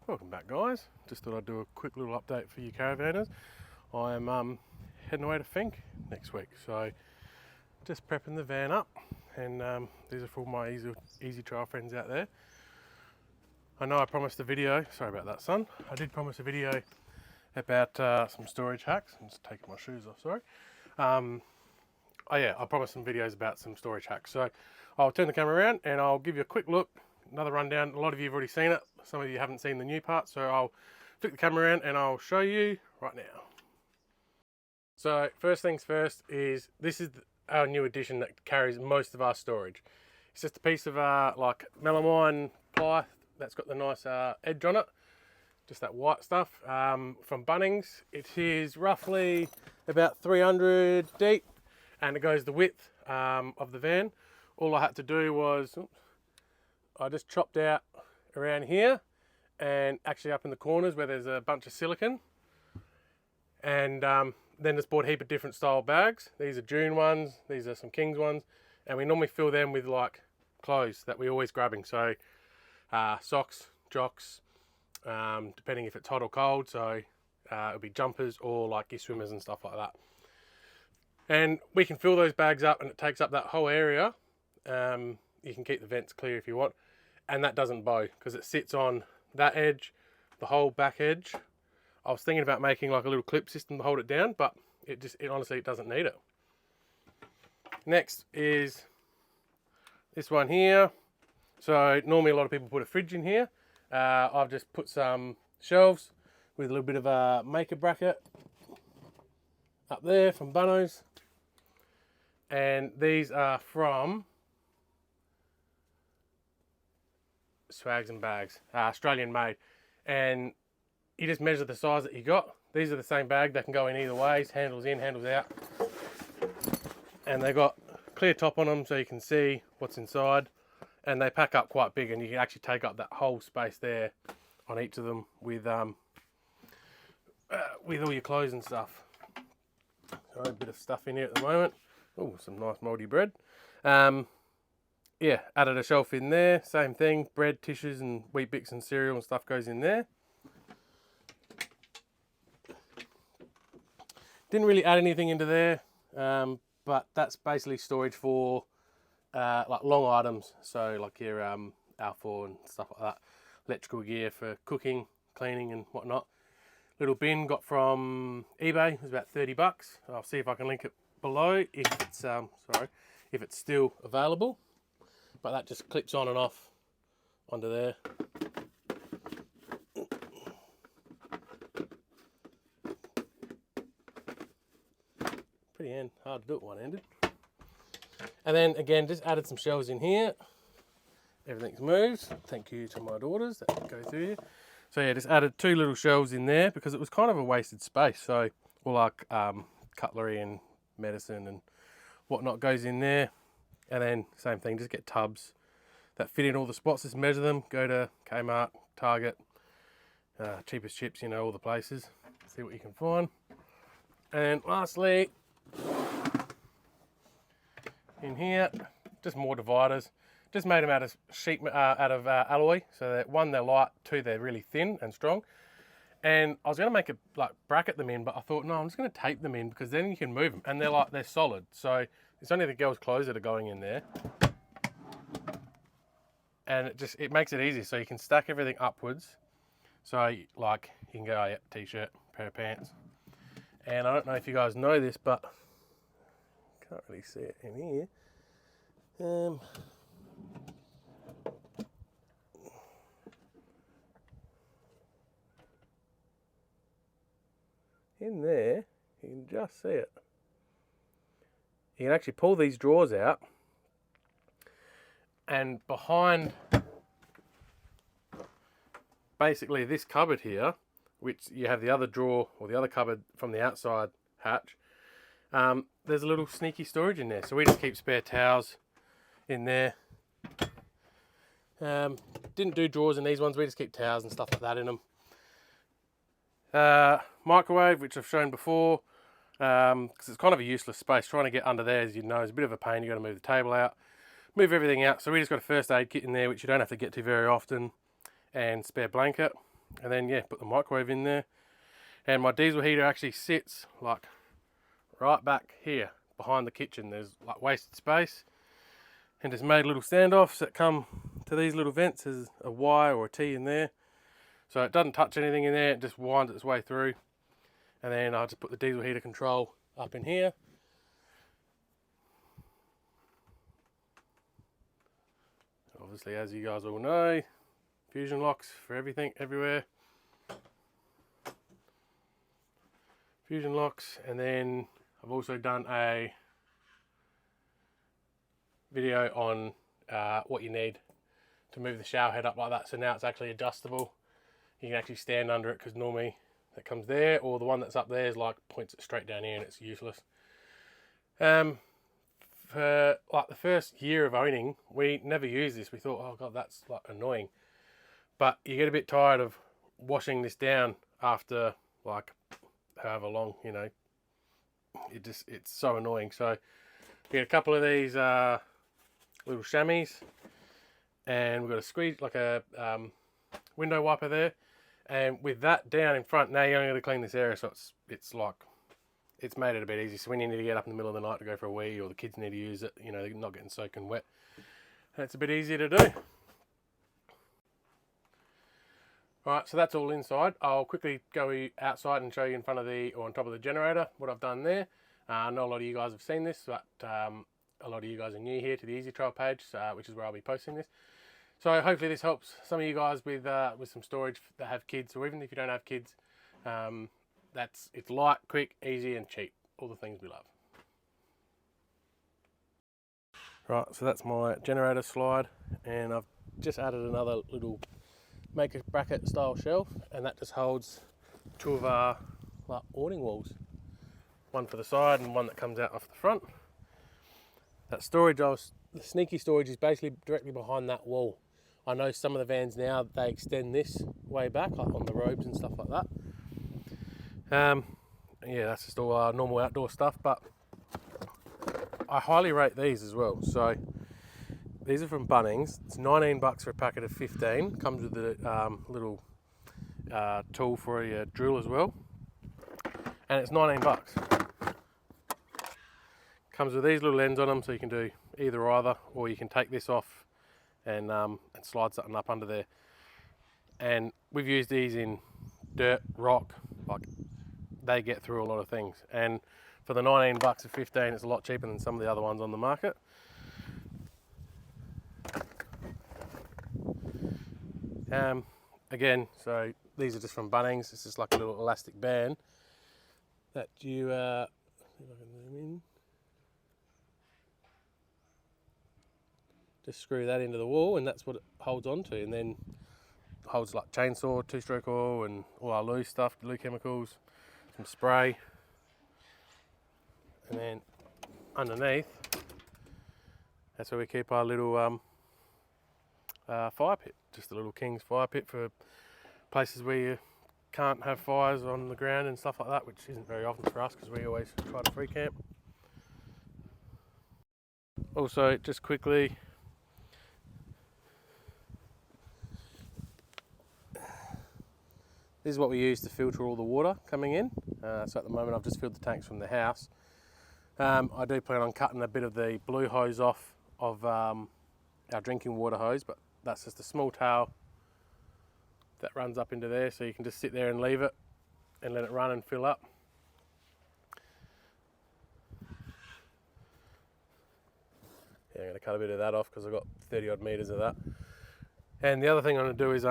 Welcome back, guys. Just thought I'd do a quick little update for you caravanners. I am heading away to Fink next week, so just prepping the van up, and these are for all my Ezytrail friends out there. I know I promised a video, sorry about that, son. I did promise a video about some storage hacks. I'm just taking my shoes off, sorry. Oh yeah, I promised some videos about some storage hacks. So I'll turn the camera around and I'll give you a quick look, another rundown. A lot of you have already seen it. Some of you haven't seen the new part, so I'll flick the camera around and I'll show you right now. So first things first is this is our new addition that carries most of our storage. It's just a piece of like melamine ply that's got the nice edge on it. Just that white stuff from Bunnings. It is roughly about 300 deep and it goes the width of the van. All I had to do was, I just chopped out around here and actually up in the corners where there's a bunch of silicone, and then just bought a heap of different style bags. These are June ones, these are some King's ones, and we normally fill them with like clothes that we're always grabbing. So socks, jocks, depending if it's hot or cold. So it'll be jumpers or like your swimmers and stuff like that. And we can fill those bags up and it takes up that whole area. You can keep the vents clear if you want, and that doesn't bow because it sits on that edge, the whole back edge. I was thinking about making like a little clip system to hold it down, but it honestly it doesn't need it. Next is this one here. So normally a lot of people put a fridge in here. I've just put some shelves with a little bit of a maker bracket up there from Bunnos, and these are from Swags and Bags, Australian made, and you just measure the size that you got. These are the same bag, they can go in either ways, handles in, handles out, and they got clear top on them so you can see what's inside, and they pack up quite big, and you can actually take up that whole space there on each of them with all your clothes and stuff. So a bit of stuff in here at the moment. Oh, some nice mouldy bread. Yeah, added a shelf in there, same thing, bread, tissues and wheat bix and cereal and stuff goes in there. Didn't really add anything into there, but that's basically storage for like long items, so like your Alpha and stuff like that, electrical gear for cooking, cleaning and whatnot. Little bin got from eBay, it was about 30 bucks. I'll see if I can link it below if it's if it's still available. But that just clips on and off onto there. Pretty hard to do it one-handed. And then again, just added some shelves in here. Everything's moved. Thank you to my daughters that go through here. So yeah, just added 2 little shelves in there because it was kind of a wasted space. So all our cutlery and medicine and whatnot goes in there. And then same thing, just get tubs that fit in all the spots, just measure them, go to Kmart, Target, cheapest chips, you know, all the places, see what you can find. And lastly, in here, just more dividers. Just made them out of sheet, alloy, so that 1, they're light, 2, they're really thin and strong. And I was going to make bracket them in, but I thought, no, I'm just going to tape them in because then you can move them, and they're solid. So it's only the girls' clothes that are going in there, and it makes it easy. So you can stack everything upwards. So like you can go, oh, yeah, t-shirt, pair of pants. And I don't know if you guys know this, but can't really see it in here. In there, you can just see it. You can actually pull these drawers out, and behind basically this cupboard here, which you have the other drawer or the other cupboard from the outside hatch, there's a little sneaky storage in there. So we just keep spare towels in there. Didn't do drawers in these ones, we just keep towels and stuff like that in them. Microwave, which I've shown before, because it's kind of a useless space. Trying to get under there, as you know, is a bit of a pain. You've got to move the table out, move everything out. So we just got a first aid kit in there, which you don't have to get to very often, and spare blanket. And then yeah, put the microwave in there. And my diesel heater actually sits like right back here behind the kitchen. There's like wasted space, and just made little standoffs that come to these little vents. There's a Y or a T in there, so it doesn't touch anything in there. It just winds its way through. And then I'll just put the diesel heater control up in here. Obviously, as you guys all know, fusion locks for everything, everywhere. Fusion locks. And then I've also done a video on what you need to move the shower head up like that. So now it's actually adjustable. You can actually stand under it, because normally that comes there, or the one that's up there is like points it straight down here and it's useless. For like the first year of owning, we never used this. We thought, oh god, that's like annoying. But you get a bit tired of washing this down after like however long, you know. It's so annoying. So get a couple of these little chamois, and we've got a squeeze, like a window wiper there. And with that down in front, now you only got to clean this area, so it's like, it's made it a bit easy. So when you need to get up in the middle of the night to go for a wee, or the kids need to use it, you know, they're not getting soaking wet, it's a bit easier to do. Alright, so that's all inside. I'll quickly go outside and show you in front of or on top of the generator what I've done there. I know a lot of you guys have seen this, but a lot of you guys are new here to the Ezytrail page, which is where I'll be posting this. So hopefully this helps some of you guys with some storage that have kids, or even if you don't have kids. It's light, quick, easy and cheap. All the things we love. Right, so that's my generator slide, and I've just added another little maker bracket style shelf, and that just holds two of our like awning walls. One for the side and one that comes out off the front. That storage, the sneaky storage, is basically directly behind that wall. I know some of the vans now, they extend this way back, like on the robes and stuff like that. Yeah, that's just all our normal outdoor stuff, but I highly rate these as well. So these are from Bunnings. It's 19 bucks for a packet of 15. Comes with a little tool for your drill as well, and it's 19 bucks. Comes with these little ends on them, so you can do either, or you can take this off and slide something up under there. And we've used these in dirt, rock, like they get through a lot of things. And for the 19 bucks of 15, it's a lot cheaper than some of the other ones on the market. Again, so these are just from Bunnings. It's just like a little elastic band that you, see if I can zoom in. Just screw that into the wall, and that's what it holds on to, and then holds like chainsaw, 2-stroke oil, and all our loo stuff, loo chemicals, some spray. And then underneath, that's where we keep our little fire pit, just a little King's fire pit for places where you can't have fires on the ground and stuff like that, which isn't very often for us because we always try to free camp. Also, just quickly, this is what we use to filter all the water coming in. So at the moment I've just filled the tanks from the house. I do plan on cutting a bit of the blue hose off of our drinking water hose, but that's just a small tail that runs up into there, so you can just sit there and leave it and let it run and fill up. Yeah, I'm going to cut a bit of that off because I've got 30 odd metres of that. And the other thing I'm going to do is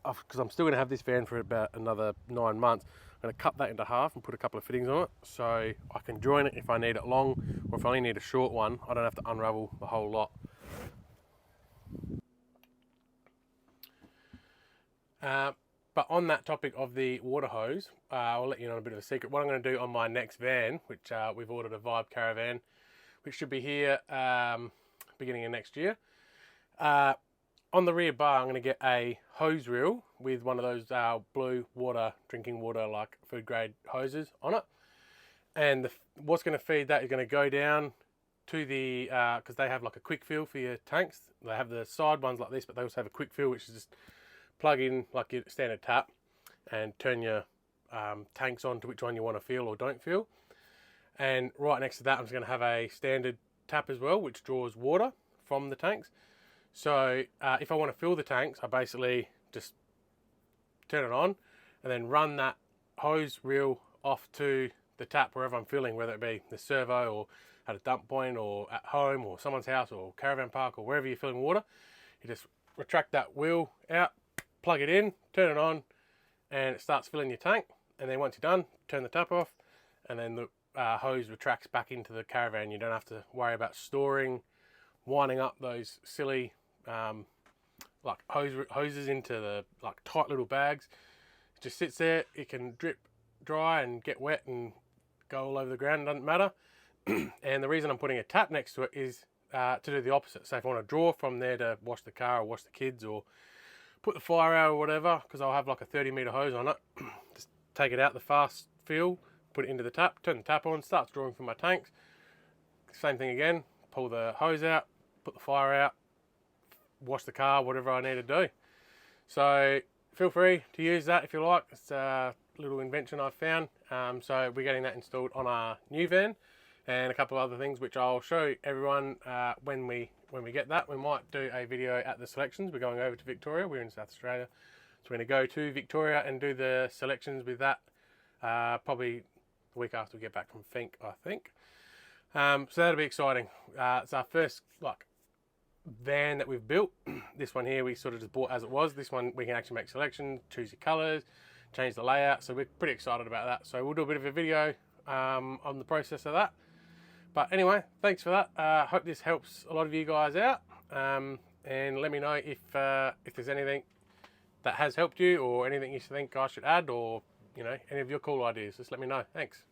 because I'm still going to have this van for about another 9 months, I'm going to cut that into half and put a couple of fittings on it, so I can join it if I need it long, or if I only need a short one, I don't have to unravel the whole lot. But on that topic of the water hose, I'll let you know a bit of a secret. What I'm going to do on my next van, which we've ordered a Vibe caravan, which should be here beginning of next year. On the rear bar, I'm going to get a hose reel with one of those blue drinking water, like food grade hoses on it. And what's going to feed that is going to go down to the, because they have like a quick fill for your tanks. They have the side ones like this, but they also have a quick fill, which is just plug in like your standard tap and turn your tanks on to which one you want to fill or don't fill. And right next to that, I'm just going to have a standard tap as well, which draws water from the tanks. So if I want to fill the tanks, I basically just turn it on and then run that hose reel off to the tap wherever I'm filling, whether it be the servo or at a dump point or at home or someone's house or caravan park or wherever you're filling water. You just retract that wheel out, plug it in, turn it on, and it starts filling your tank. And then once you're done, turn the tap off, and then the hose retracts back into the caravan. You don't have to worry about storing, winding up those silly like hoses into the like tight little bags. It just sits there. It can drip dry and get wet and go all over the ground. It doesn't matter. And the reason I'm putting a tap next to it is to do the opposite. So if I want to draw from there to wash the car or wash the kids or put the fire out or whatever, because I'll have like a 30-meter hose on it, just take it out the fast fill, put it into the tap, turn the tap on, starts drawing from my tanks. Same thing again, pull the hose out, put the fire out, wash the car, whatever I need to do. So feel free to use that if you like. It's a little invention I've found. So we're getting that installed on our new van, and a couple of other things which I'll show everyone when we get that. We might do a video at the selections. We're going over to Victoria. We're in South Australia, so we're going to go to Victoria and do the selections with that probably the week after we get back from Fink, I think. So that'll be exciting. It's our first like van that we've built. This one here we sort of just bought as it was. This one we can actually make selections, choose your colours, change the layout. So we're pretty excited about that. So we'll do a bit of a video on the process of that. But anyway, thanks for that. Hope this helps a lot of you guys out. And let me know if there's anything that has helped you or anything you think I should add, or you know, any of your cool ideas. Just let me know. Thanks.